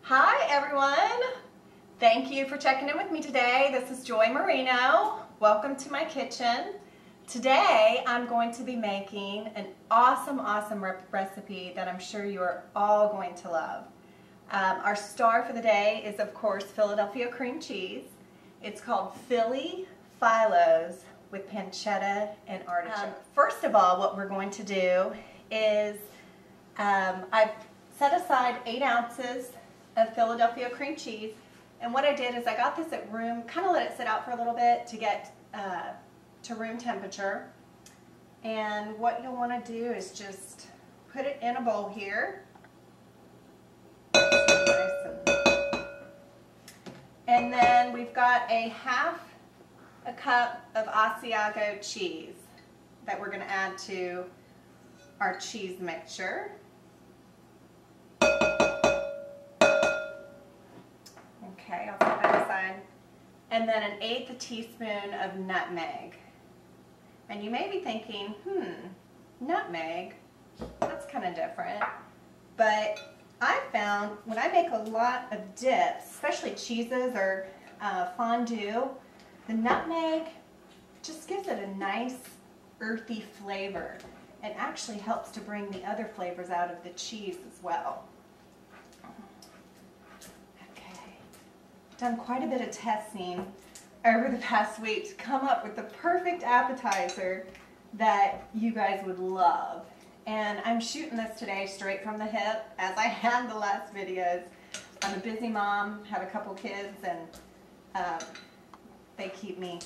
Hi everyone! Thank you for checking in with me today. This is Joy Marino. Welcome to my kitchen. Today I'm going to be making an awesome recipe that I'm sure you are all going to love. Our star for the day is of course Philadelphia cream cheese. It's called Phyllos with pancetta and artichoke. First of all, what we're going to do is I've set aside 8 ounces of Philadelphia cream cheese, and what I did is I got this at room, kind of let it sit out for a little bit to get to room temperature. And what you'll want to do is just put it in a bowl here. And then we've got a half a cup of asiago cheese that we're going to add to our cheese mixture. Okay, I'll set that aside. And then 1/8 teaspoon of nutmeg. And you may be thinking, nutmeg, that's kind of different. But I found when I make a lot of dips, especially cheeses or fondue, the nutmeg just gives it a nice earthy flavor and actually helps to bring the other flavors out of the cheese as well. Done quite a bit of testing over the past week to come up with the perfect appetizer that you guys would love. And I'm shooting this today straight from the hip, as I have the last videos. I'm a busy mom, have a couple kids, and they keep me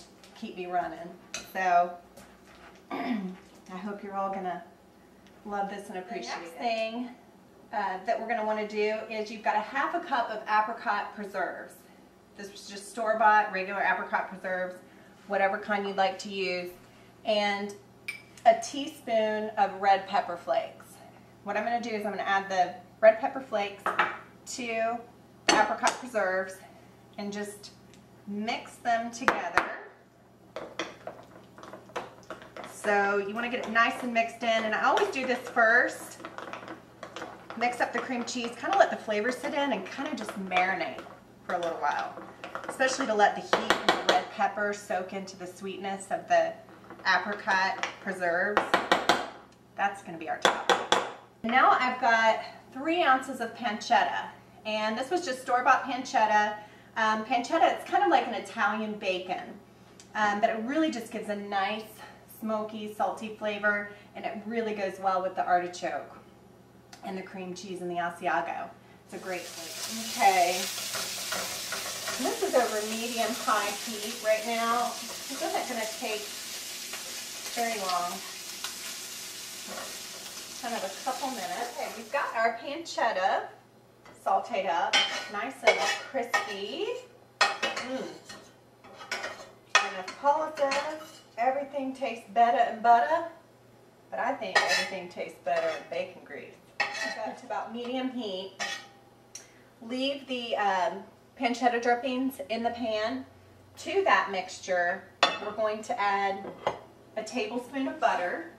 running. So I hope you're all gonna love this and appreciate it. The next thing that we're gonna want to do is you've got a half a cup of apricot preserves. This was just store-bought, regular apricot preserves, whatever kind you'd like to use, and a teaspoon of red pepper flakes. What I'm going to do is I'm going to add the red pepper flakes to the apricot preserves and just mix them together. So you want to get it nice and mixed in, and I always do this first. Mix up the cream cheese, kind of let the flavors sit in and kind of just marinate for a little while, especially to let the heat from the red pepper soak into the sweetness of the apricot preserves. That's going to be our top. Now I've got 3 ounces of pancetta, and this was just store-bought pancetta. Pancetta, it's kind of like an Italian bacon, but it really just gives a nice smoky, salty flavor, and it really goes well with the artichoke and the cream cheese and the asiago. It's a great flavor. Okay. And this is over medium-high heat right now. This isn't going to take very long. Kind of a couple minutes. Okay, we've got our pancetta sauteed up, nice and crispy. And as Paula says, everything tastes better in butter, but I think everything tastes better in bacon grease. We've got it to about medium heat. Leave the pancetta drippings in the pan. To that mixture, we're going to add a tablespoon of butter,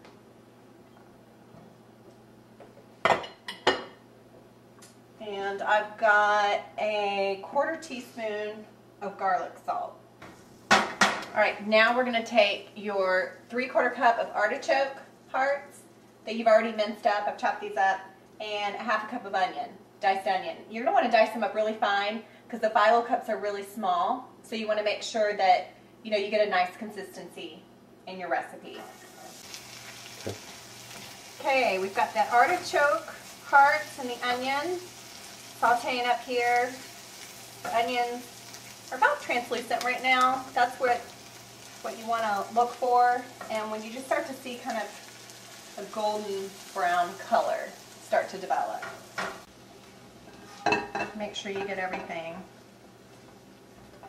and I've got a 1/4 teaspoon of garlic salt. Alright, now we're going to take your 3/4 cup of artichoke hearts that you've already minced up. I've chopped these up, and a half a cup of onion. Diced onion. You're going to want to dice them up really fine because the phyllo cups are really small, so you want to make sure that you get a nice consistency in your recipe. Okay, we've got the artichoke hearts and the onion sauteing up here. The onions are about translucent right now. That's what you want to look for, and when you just start to see kind of a golden brown color start to develop. Make sure you get everything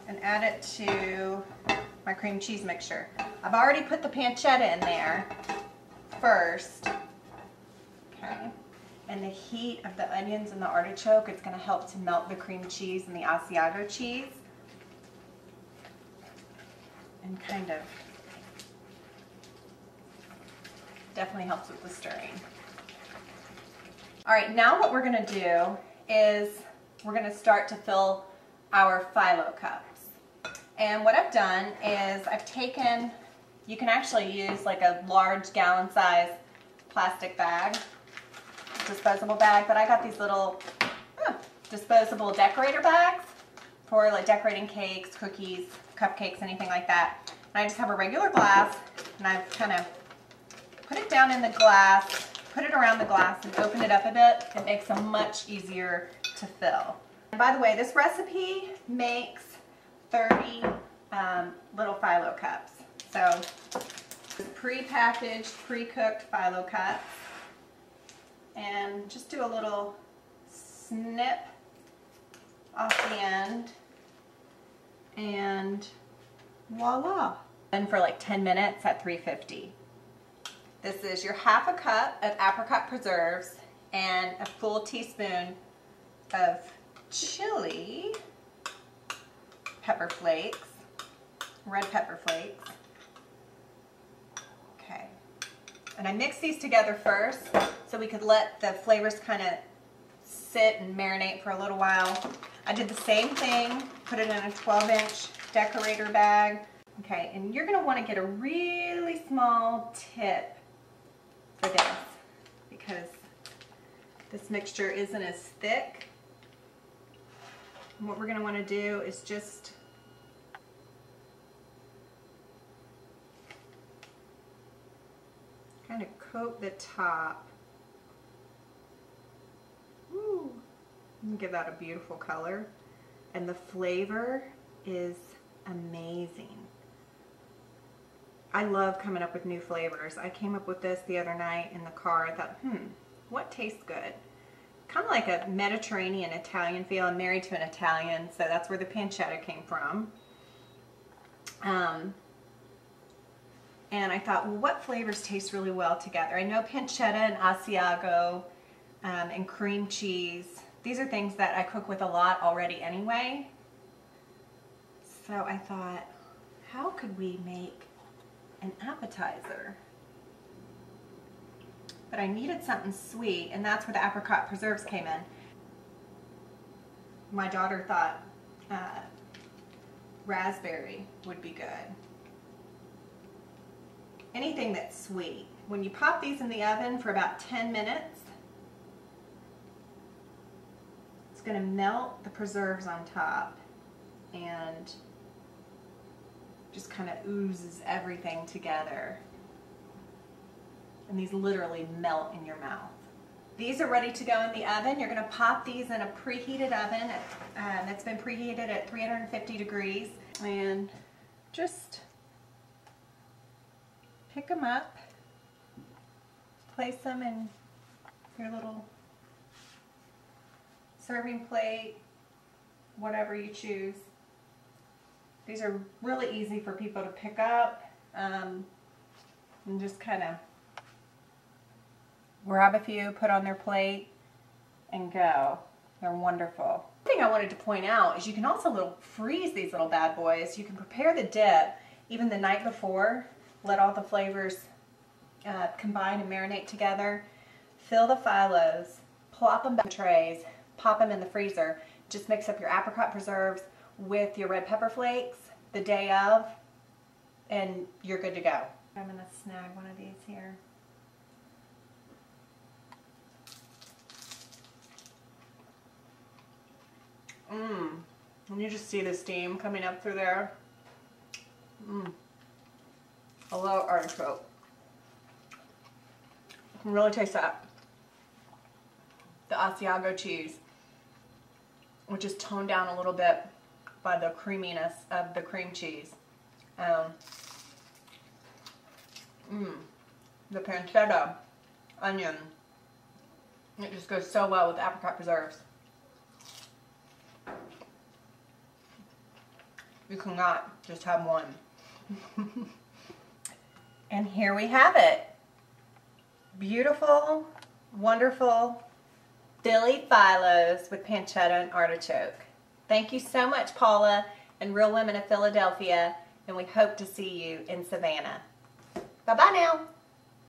and add it to my cream cheese mixture. I've already put the pancetta in there first. Okay. And the heat of the onions and the artichoke, it's going to help to melt the cream cheese and the asiago cheese. And kind of definitely helps with the stirring. All right, now what we're going to do is we're going to start to fill our phyllo cups. And what I've done is I've taken, you can actually use like a large gallon size plastic bag, disposable bag, but I got these little disposable decorator bags for like decorating cakes, cookies, cupcakes, anything like that. And I just have a regular glass, and I've kind of put it down in the glass, put it around the glass, and open it up a bit. It makes them much easier to fill. And by the way, this recipe makes 30 little phyllo cups. So pre-packaged, pre-cooked phyllo cups. And just do a little snip off the end, and voila. And for like 10 minutes at 350. This is your half a cup of Apricot Preserves and a full teaspoon of chili pepper flakes, red pepper flakes. Okay. And I mix these together first so we could let the flavors kind of sit and marinate for a little while. I did the same thing, put it in a 12-inch decorator bag. Okay, and you're going to want to get a really small tip for this because this mixture isn't as thick. And what we're going to want to do is just kind of coat the top. Ooh, and give that a beautiful color. And the flavor is amazing. I love coming up with new flavors. I came up with this the other night in the car. I thought, what tastes good? Kind of like a Mediterranean Italian feel. I'm married to an Italian, so that's where the pancetta came from. And I thought, well, what flavors taste really well together? I know pancetta and asiago and cream cheese. These are things that I cook with a lot already anyway. So I thought, how could we make an appetizer? But I needed something sweet, and that's where the Apricot Preserves came in. My daughter thought raspberry would be good. Anything that's sweet. When you pop these in the oven for about 10 minutes, it's going to melt the preserves on top and just kind of oozes everything together. And these literally melt in your mouth. These are ready to go in the oven. You're going to pop these in a preheated oven that's been preheated at 350 degrees. And just pick them up, place them in your little serving plate, whatever you choose. These are really easy for people to pick up and just kind of grab a few, put on their plate, and go. They're wonderful. One thing I wanted to point out is you can also freeze these little bad boys. You can prepare the dip even the night before, let all the flavors combine and marinate together. Fill the phyllos, plop them back in trays, pop them in the freezer. Just mix up your Apricot Preserves with your red pepper flakes the day of, and you're good to go. I'm going to snag one of these here. And you just see the steam coming up through there. I love artichoke. You can really taste that. The asiago cheese, which is toned down a little bit by the creaminess of the cream cheese. The pancetta, onion. It just goes so well with Apricot Preserves. You cannot just have one. And here we have it. Beautiful, wonderful Philly phyllos with pancetta and artichoke. Thank you so much, Paula and Real Women of Philadelphia, and we hope to see you in Savannah. Bye-bye now.